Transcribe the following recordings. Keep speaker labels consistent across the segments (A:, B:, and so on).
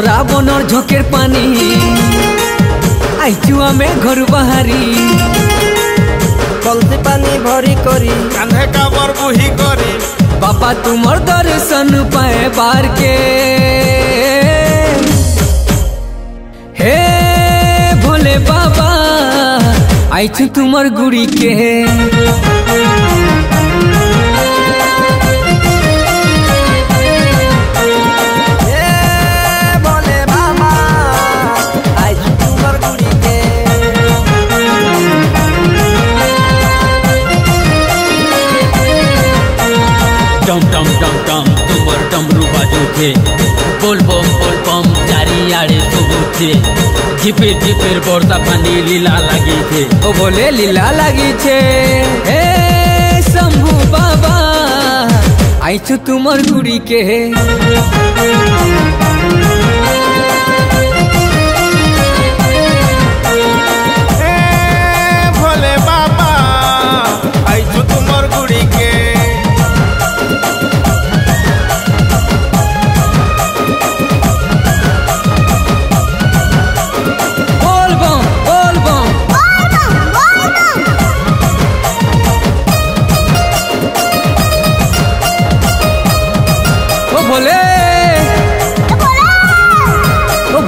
A: श्रावणर झोंकेर पानी आइचु आमे घर बाहारी
B: कलसी पानी भरी करी
C: कांधे काबर बुही करी
A: बाबा तुमर दर्शन पाए बार के हे भोले बाबा आइचु तुमर गुड़ी के
D: टम टम टम टम तुमर डमरू बाजूचे बोल बम चारियाड़े शुभुचे झिपिर झिपिर बरसा पानी लीला लगी थे
A: ओ बोले लीला लगी छे हे शंभू बाबा आइछु तुमर गुड़ी के
C: भोले बाबा आइछु तुमर गुड़ी के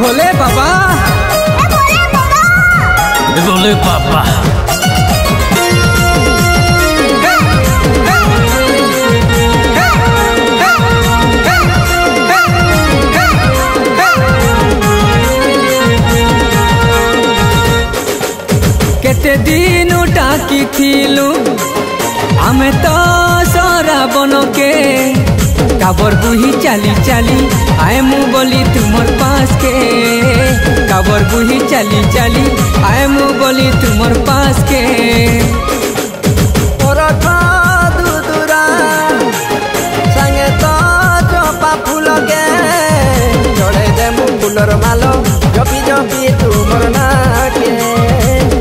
A: भोले बाबा
D: भोले बाबा
A: केते दिन टाकी थिलु आमे तो श्रावण के काबर बुही चाली चाली आए मु बोली तुमर पास के काबर बुही चाली चाली आए मु बोली तुमर पास के
B: दूरा संगे तो चंपा फूल के चढ़े दे मु फूलर मालो जपी जपी तुमर नाके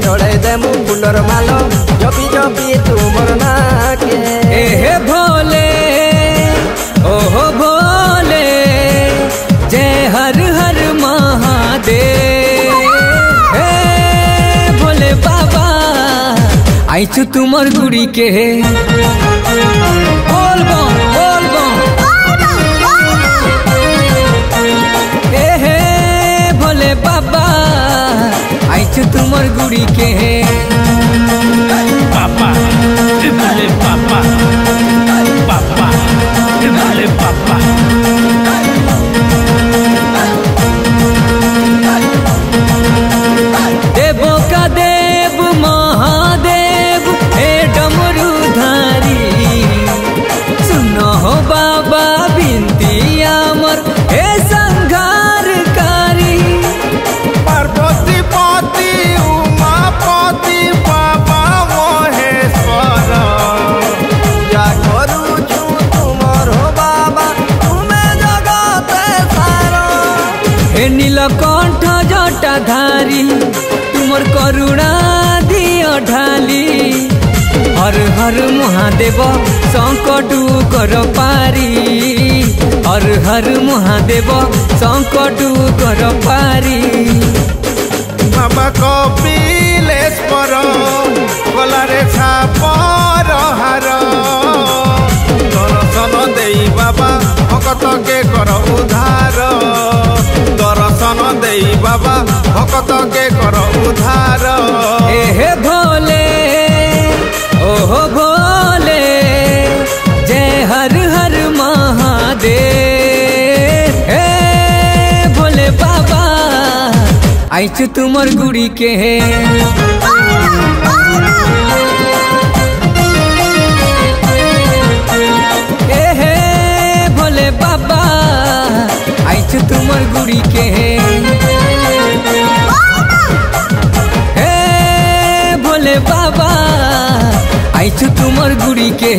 B: चढ़े दे मु फूलर मालो जपी जपी तुमर नाके
A: हे भोले ओहो भोले जय हर हर महादेव हे भोले बाबा आइछु तुमर गुड़ी के बोल बम हे भोले बाबा आइछु तुमर गुड़ी के
D: पापा भोले पापा पापा भोले पापा
A: देवों का देव महादेव हे डमरूधारी सुनो हो बाबा बिनती अमर हे संघारकारी
C: पार्वती पति उमापति बाबा महेश्वर
B: या करू छु तुमर हो बाबा तुम्हें जगत सारा
A: हे नीलकंठ जटाधारी तुमर करुणा दियो ढाली हर हर महादेव संकट कर पारी हर हर महादेव संकट कर पारी
C: बाबा कपिलेश्वर गलारे छापर हार दर्शन देई बाबा भक्त के कर उद्धार दर्शन देई बाबा भक्त के कर उद्धार
A: हे भोले ओहो भोले जय हर हर महादेव हे भोले बाबा आइछु तुमर गुड़ी के हे भोले बाबा आइछु तुमर गुड़ी के हे भोले बाबा आइछु तुमर गुड़ी के